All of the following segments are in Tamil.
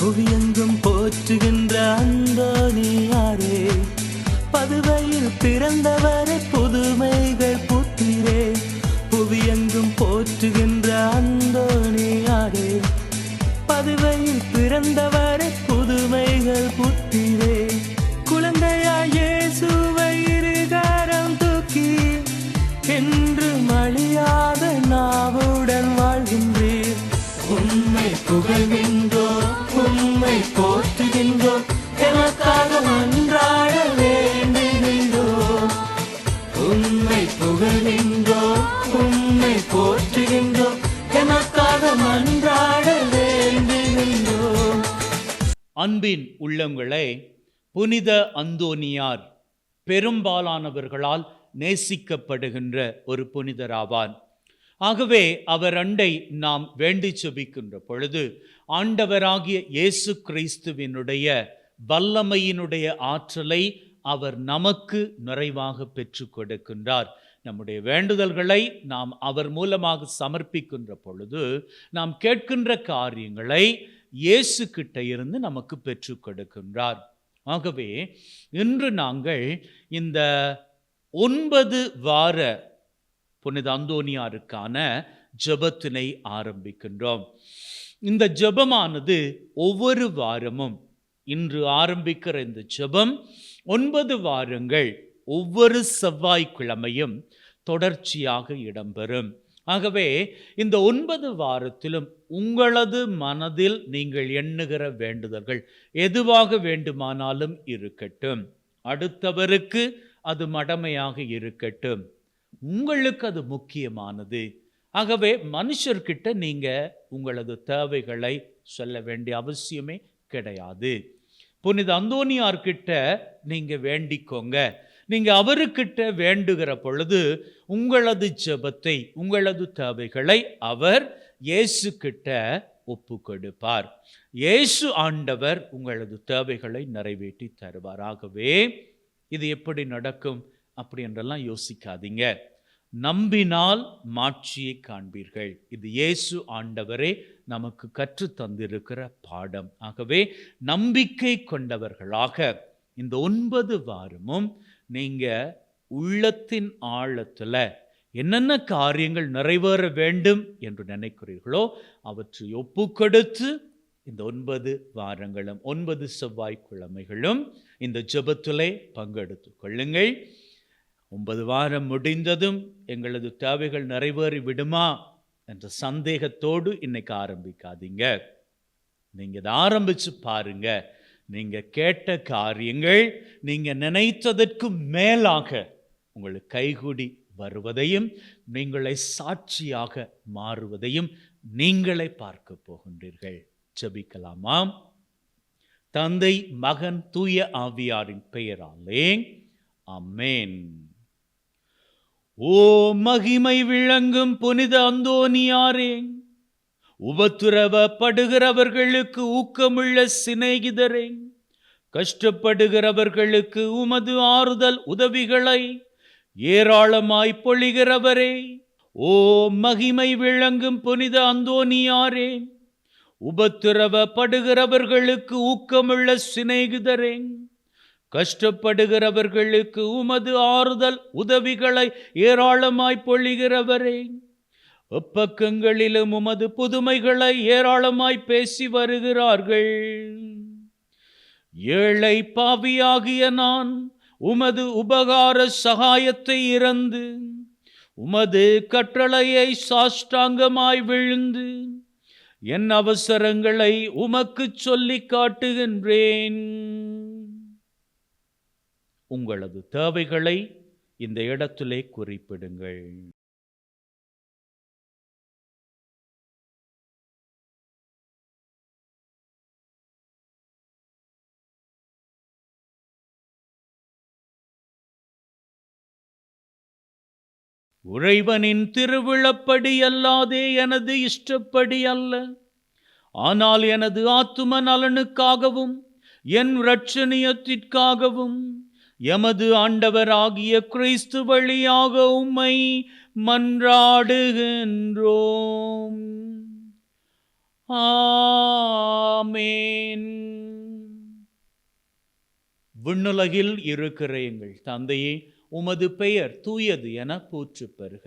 புவியெங்கும் போற்றுகின்ற அந்தோணியாரே, பதுவையில் பிறந்தவரை புதுமைகள் புத்திரே. புவியெங்கும் போற்றுகின்ற அந்தோணியாரே, பதுவையில் பிறந்தவரை புதுமைகள் புத்திரே. குழந்தையாய் இயேசுவை இருகரம் தூக்கி என்று மழியாத நாவுடன் வாழ்கின்றீர். உம்மை புகழ்கின்றோம், உம்மை போற்றுகின்றோம், எமக்காக மன்றாட வேண்டுகின்றோம். உம்மை புகழ்கின்றோம், உம்மை போற்றுகின்றோம், எமக்காக மன்றாட வேண்டுகின்றோம். அன்பின் உள்ளங்களே, புனித அந்தோனியார் பெரும்பாலானவர்களால் நேசிக்கப்படுகின்ற ஒரு புனிதராவார். ஆகவே அவர் அண்டை நாம் வேண்டி செபிக்கின்ற பொழுது ஆண்டவராகிய இயேசு கிறிஸ்துவினுடைய வல்லமையினுடைய ஆற்றலை அவர் நமக்கு நிறைவாக பெற்று கொடுக்கின்றார். நம்முடைய வேண்டுதல்களை நாம் அவர் மூலமாக சமர்ப்பிக்கின்ற பொழுது நாம் கேட்கின்ற காரியங்களை இயேசு கிட்ட இருந்து நமக்கு பெற்று கொடுக்கின்றார். ஆகவே இன்று நாங்கள் இந்த 9 வார புனித அந்தோனியாருக்கான ஜெபத்தினை ஆரம்பிக்கின்றோம். இந்த ஜெபமானது ஒவ்வொரு வாரமும், இன்று ஆரம்பிக்கிற இந்த ஜெபம் 9 வாரங்கள் ஒவ்வொரு செவ்வாய்க்கிழமையும் தொடர்ச்சியாக இடம்பெறும். ஆகவே இந்த 9 வாரத்திலும் உங்களது மனதில் நீங்கள் எண்ணுகிற வேண்டுதல்கள் எதுவாக வேண்டுமானாலும் இருக்கட்டும், அடுத்தவருக்கு அது மடமையாக இருக்கட்டும், உங்களுக்கு அது முக்கியமானது. ஆகவே மனுஷர்கிட்ட நீங்க உங்களது தேவைகளை சொல்ல வேண்டிய அவசியமே கிடையாது. புனித அந்தோனியார்கிட்ட நீங்க வேண்டிக்கோங்க. நீங்க அவருக்கிட்ட வேண்டுகிற பொழுது உங்களது ஜெபத்தை, உங்களது தேவைகளை அவர் இயேசு கிட்ட ஒப்பு கொடுப்பார். இயேசு ஆண்டவர் உங்களது தேவைகளை நிறைவேற்றி தருவார். ஆகவே இது எப்படி நடக்கும் அப்படி என்றெல்லாம் யோசிக்காதீங்க. நம்பினால் மாட்சியை காண்பீர்கள். இது இயேசு ஆண்டவரே நமக்கு கற்று தந்திருக்கிற பாடம். ஆகவே நம்பிக்கை கொண்டவர்களாக இந்த 9 வாரமும் நீங்க உள்ளத்தின் ஆழத்துல என்னென்ன காரியங்கள் நிறைவேற வேண்டும் என்று நினைக்கிறீர்களோ அவற்றை ஒப்பு கொடுத்து இந்த 9 வாரங்களும் 9 செவ்வாய்க்கிழமைகளும் இந்த ஜெபத்திலே பங்கெடுத்து கொள்ளுங்கள். 9 வாரம் முடிந்ததும் எங்களது தேவைகள் நிறைவேறி விடுமா என்ற சந்தேகத்தோடு இன்னைக்கு ஆரம்பிக்காதீங்க. நீங்க இதை ஆரம்பிச்சு பாருங்க. நீங்க கேட்ட காரியங்கள் நீங்க நினைத்ததற்கு மேலாக உங்களுக்கு கைகூடி வருவதையும் நீங்களே சாட்சியாக மாறுவதையும் நீங்களே பார்க்க போகின்றீர்கள். ஜெபிக்கலாமா? தந்தை, மகன், தூய ஆவியாரின் பெயராலே ஆமென். ஓ மகிமை விளங்கும் புனித அந்தோனியாரே, உபத்திரவப்படுகிறவர்களுக்கு ஊக்கமுள்ள சிநேகிதரே, கஷ்டப்படுகிறவர்களுக்கு உமது ஆறுதல் உதவிகளை ஏராளமாய் பொழிகிறவரே, ஓ மகிமை விளங்கும் புனித அந்தோனியாரே, உபத்திரவப்படுகிறவர்களுக்கு ஊக்கமுள்ள சிநேகிதரே, கஷ்டப்படுகிறவர்களுக்கு உமது ஆறுதல் உதவிகளை ஏராளமாய் பொழிகிறவரே, எப்பக்கங்களிலும் உமது புதுமைகளை ஏராளமாய் பேசி வருகிறார்கள். ஏழை பாவியாகிய நான் உமது உபகார சகாயத்தை இறந்து உமது கட்டளையை சாஷ்டாங்கமாய் விழுந்து என் அவசரங்களை உமக்கு சொல்லி காட்டுகின்றேன். உங்களது தேவைகளை இந்த இடத்திலே குறிப்பிடுங்கள். இறைவனின் திருவிழப்படி அல்லாதே எனது இஷ்டப்படி அல்ல, ஆனால் எனது ஆத்தும நலனுக்காகவும் என் இரட்சணியத்திற்காகவும் எமது ஆண்டவராகிய கிறிஸ்து வழியாக உம்மை மன்றாடுகின்றோம். ஆமென். விண்ணுலகில் இருக்கிற எங்கள் தந்தையே, உமது பெயர் தூயது என போற்றப் பெறுக.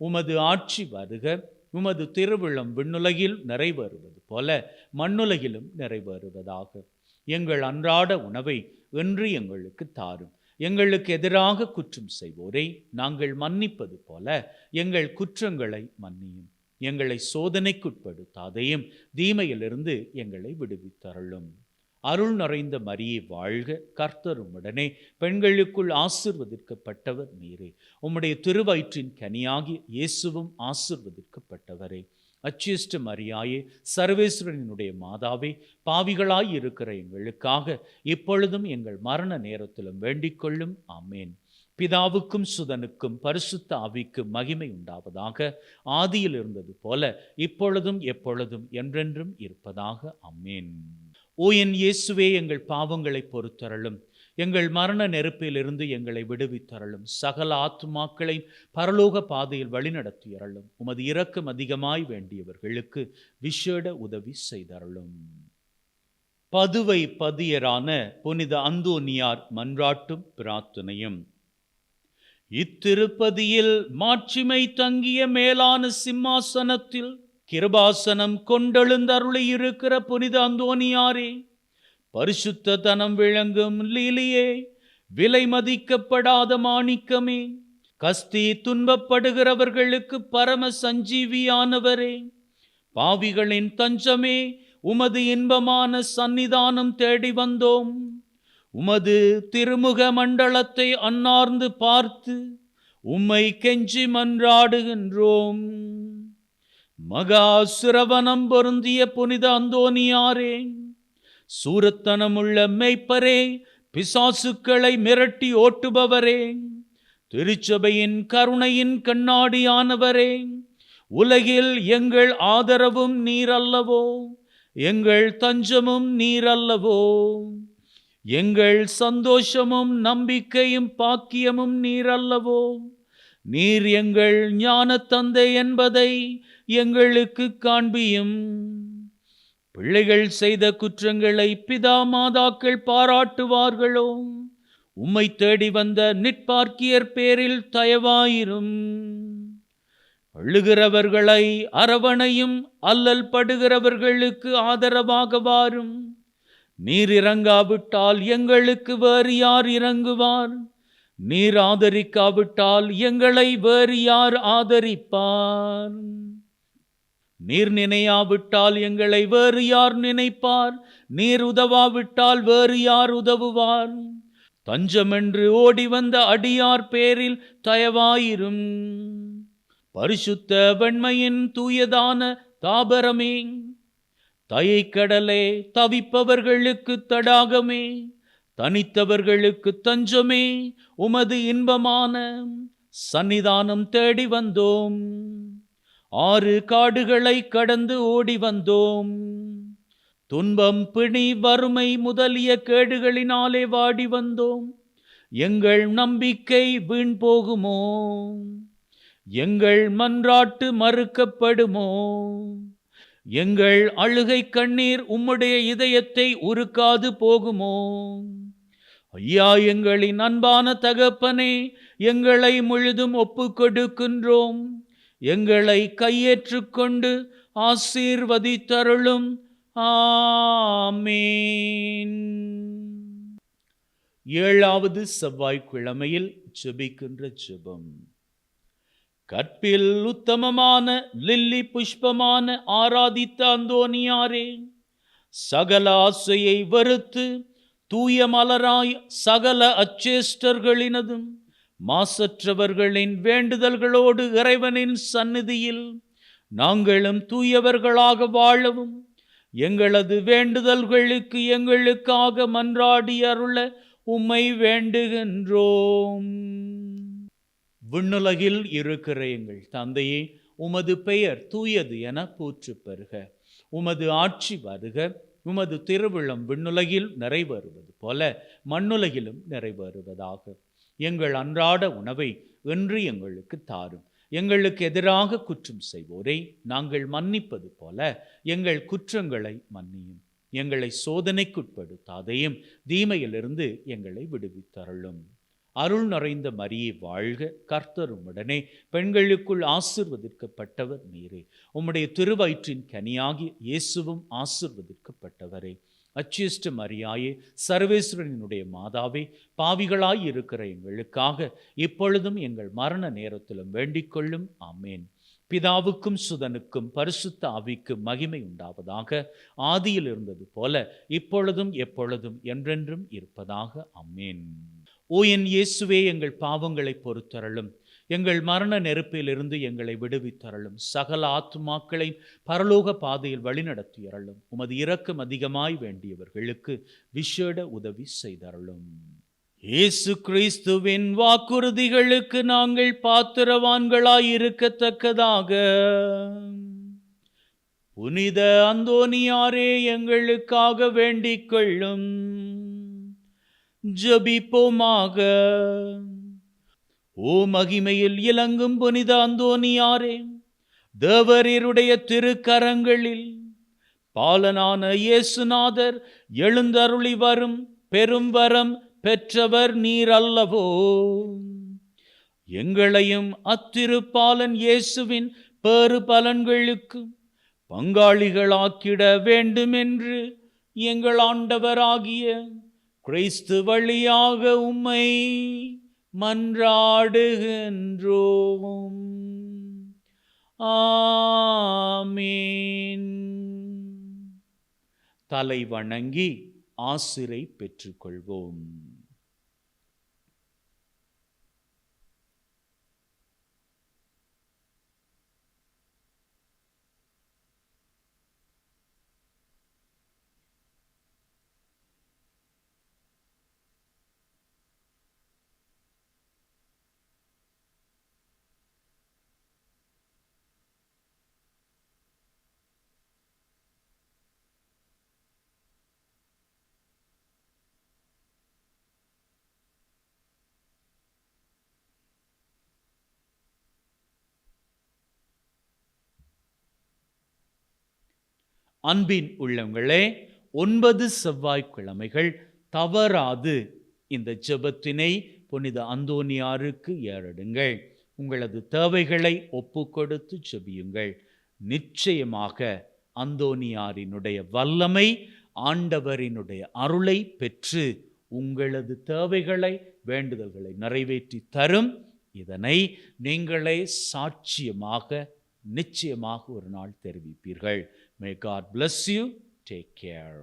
உமது ஆட்சி வருக. உமது திருவிழம் விண்ணுலகில் நிறைவேறுவது போல மண்ணுலகிலும் நிறைவேறுவதாக. எங்கள் அன்றாட உணவை இன்று எங்களுக்கு தாரும். எங்களுக்கு எதிராக குற்றம் செய்வோரை நாங்கள் மன்னிப்பது போல எங்கள் குற்றங்களை மன்னியும். எங்களை சோதனைக்குட்படுத்தாதையும் தீமையிலிருந்து எங்களை விடுவித்தருளும். அருள் நிறைந்த மரியே வாழ்க, கர்த்தர் உம்முடனே, பெண்களுக்குள் ஆசீர்வதிக்கப்பட்டவர் நீரே. உம்முடைய திருவயிற்றின் கனியாகி இயேசுவும் ஆசீர்வதிக்கப்பட்டவரே. அச்சிஷ்ட மரியாயே, சர்வேஸ்வரனுடைய மாதாவே, பாவிகளாய் இருக்கிற எங்களுக்காக இப்பொழுதும் எங்கள் மரண நேரத்திலும் வேண்டிக் கொள்ளும். ஆமேன். பிதாவுக்கும் சுதனுக்கும் பரிசுத்த ஆவிக்கும் மகிமை உண்டாவதாக. ஆதியில் இருந்தது போல இப்பொழுதும் எப்பொழுதும் என்றென்றும் இருப்பதாக. ஆமேன். ஓ என் இயேசுவே, எங்கள் பாவங்களை பொறுத்தருளும். எங்கள் மரண நெருப்பிலிருந்து எங்களை விடுவித்தருளும். சகல ஆத்துமாக்களை பரலோக பாதையில் வழிநடத்தியருளும். உமது இரக்கம் அதிகமாய் வேண்டியவர்களுக்கு விசேட உதவி செய்தருளும். பதுவை பதியரான புனித அந்தோனியார் மன்றாட்டும் பிரார்த்தனையும். இத்திருப்பதியில் மாட்சிமை தங்கிய மேலான சிம்மாசனத்தில் கிருபாசனம் கொண்டெழுந்தருளி இருக்கிற புனித அந்தோனியாரே, பரிசுத்த தனம் விளங்கும் லீலியே, விலை மதிக்கப்படாத மாணிக்கமே, கஸ்தி துன்பப்படுகிறவர்களுக்கு பரம சஞ்சீவியானவரே, பாவிகளின் தஞ்சமே, உமது இன்பமான சந்நிதானம் தேடி வந்தோம். உமது திருமுக மண்டலத்தை அன்னார்ந்து பார்த்து உம்மை கெஞ்சி மன்றாடுகின்றோம். மகா சிரவணம் பொருந்திய புனித அந்தோனியாரே, சூரத்தனமுள்ள மெய்ப்பரே, பிசாசுக்களை மிரட்டி ஓட்டுபவரே, திருச்சபையின் கருணையின் கண்ணாடியானவரே, உலகில் எங்கள் ஆதரவும் நீரல்லவோ, எங்கள் தஞ்சமும் நீரல்லவோ, எங்கள் சந்தோஷமும் நம்பிக்கையும் பாக்கியமும் நீரல்லவோ. நீர் எங்கள் ஞான தந்தை என்பதை எங்களுக்கு காண்பியும். பிள்ளைகள் செய்த குற்றங்களை பிதா மாதாக்கள் பாராட்டுவார்களோ? உம்மை தேடி வந்த நிற்பார்க்கியர் பேரில் தயவாயிரும். அழுகிறவர்களை அரவணையும், அல்லல் படுகிறவர்களுக்கு ஆதரவாக வாரும். நீர் இறங்காவிட்டால் எங்களுக்கு வேறு யார் இறங்குவார்? நீர் ஆதரிக்காவிட்டால் எங்களை வேறு யார் ஆதரிப்பார்? நீர் நினையாவிட்டால் எங்களை வேறு யார் நினைப்பார்? நீர் உதவாவிட்டால் வேறு யார் உதவுவார்? தஞ்சமென்று ஓடி வந்த அடியார் பேரில் தயவாயிரும். பரிசுத்த வெண்மையின் தூயதான தாபரமே, தயைக்கடலே, தவிப்பவர்களுக்கு தடாகமே, தனித்தவர்களுக்கு தஞ்சமே, உமது இன்பமான சந்நிதானம் தேடி வந்தோம். 6 காடுகளை கடந்து ஓடி வந்தோம். துன்பம், பிணி, வறுமை முதலிய கேடுகளினாலே வாடி வந்தோம். எங்கள் நம்பிக்கை வீண் போகுமோ? எங்கள் மன்றாட்டு மறுக்கப்படுமோ? எங்கள் அழுகை கண்ணீர் உம்முடைய இதயத்தை உருக்காது போகுமோ? ஐயா, எங்களின் அன்பான தகப்பனே, எங்களை முழுதும் ஒப்புக்கொடுக்கின்றோம். எங்களை கையேற்றுக்கொண்டு ஆசீர்வதித்தருளும். ஆமேன். 7வது செவ்வாய்க்கிழமையில் ஜெபிக்கின்ற ஜெபம். கற்பில் உத்தமமான லில்லி புஷ்பமான ஆராதித்த அந்தோனியாரே, சகல ஆசையை வெறுத்து தூய மலராய் சகல அச்சேஷ்டர்களினதும் மாசற்றவர்களின் வேண்டுதல்களோடு இறைவனின் சந்நிதியில் நாங்களும் தூயவர்களாக வாழவும் எங்களது வேண்டுதல்களுக்கு எங்களுக்காக மன்றாடி அருள உம்மை வேண்டுகின்றோம். விண்ணுலகில் இருக்கிற எங்கள் தந்தையே, உமது பெயர் தூயது என போற்றப் பெறுக. உமது ஆட்சி வருக. உமது திருவிழம் விண்ணுலகில் நிறைவேறுவது போல மண்ணுலகிலும் நிறைவேறுவதாக. எங்கள் அன்றாட உணவை இன்று எங்களுக்கு தாரும். எங்களுக்கு எதிராக குற்றம் செய்வோரை நாங்கள் மன்னிப்பது போல எங்கள் குற்றங்களை மன்னியும். எங்களை சோதனைக்குட்படுத்தாதையும் தீமையிலிருந்து எங்களை விடுவித்தருளும். அருள் நிறைந்த மரியே வாழ்க, கர்த்தர் உம்முடனே, பெண்களுக்குள் ஆசீர்வதிக்கப்பட்டவர் நீரே. உம்முடைய திருவயிற்றின் கனியாகி இயேசுவும் ஆசீர்வதிக்கப்பட்டவரே. அச்சிஷ்ட மரியாயே, சர்வேஸ்வரனுடைய மாதாவே, பாவிகளாய் இருக்கிற எங்களுக்காக இப்பொழுதும் எங்கள் மரண நேரத்திலும் வேண்டிக் கொள்ளும். ஆமேன். பிதாவுக்கும் சுதனுக்கும் பரிசுத்த ஆவிக்கும் மகிமை உண்டாவதாக. ஆதியில் இருந்தது போல இப்பொழுதும் எப்பொழுதும் என்றென்றும் இருப்பதாக. ஆமேன். ஓ என் இயேசுவே, எங்கள் பாவங்களை பொறுத்தருளும். எங்கள் மரண நெருப்பிலிருந்து எங்களை விடுவித்தருளும். சகல ஆத்துமாக்களை பரலோக பாதையில் வழிநடத்தியருளும். உமது இரக்கம் அதிகமாய் வேண்டியவர்களுக்கு விசேட உதவி செய்தருளும். இயேசு கிறிஸ்துவின் வாக்குறுதிகளுக்கு நாங்கள் பாத்திரவான்களாய் இருக்கத்தக்கதாக புனித அந்தோனியாரே எங்களுக்காக வேண்டிக் கொள்ளும். ஜெபிப்போமாக. ஓ மகிமையில் இலங்கும் புனித அந்தோனியாரே, தேவரீருடைய திருக்கரங்களில் பாலனான இயேசுநாதர் எழுந்தருளி வரும் பெரும் வரம் பெற்றவர் நீர் அல்லவோ? எங்களையும் அத்திருப்பாலன் இயேசுவின் பேறு பலன்களுக்கு பங்காளிகளாக்கிட வேண்டுமென்று எங்கள் ஆண்டவராகிய கிறிஸ்து வழியாக உம்மை மன்றாடுகின்றோம். ஆமீன். தலை வணங்கி ஆசிரை பெற்றுக்கொள்வோம். அன்பின் உள்ளங்களே, 9 செவ்வாய்க்கிழமைகள் தவறாது இந்த ஜெபத்தினை புனித அந்தோனியாருக்கு ஏறெடுங்கள். உங்களது தேவைகளை ஒப்பு கொடுத்து ஜெபியுங்கள். நிச்சயமாக அந்தோனியாரினுடைய வல்லமை, ஆண்டவரினுடைய அருளை பெற்று உங்களது தேவைகளை, வேண்டுதல்களை நிறைவேற்றி தரும். இதனை நீங்களே சாட்சியமாக நிச்சயமாக ஒரு நாள் தெரிவிப்பீர்கள். May God bless you. Take care.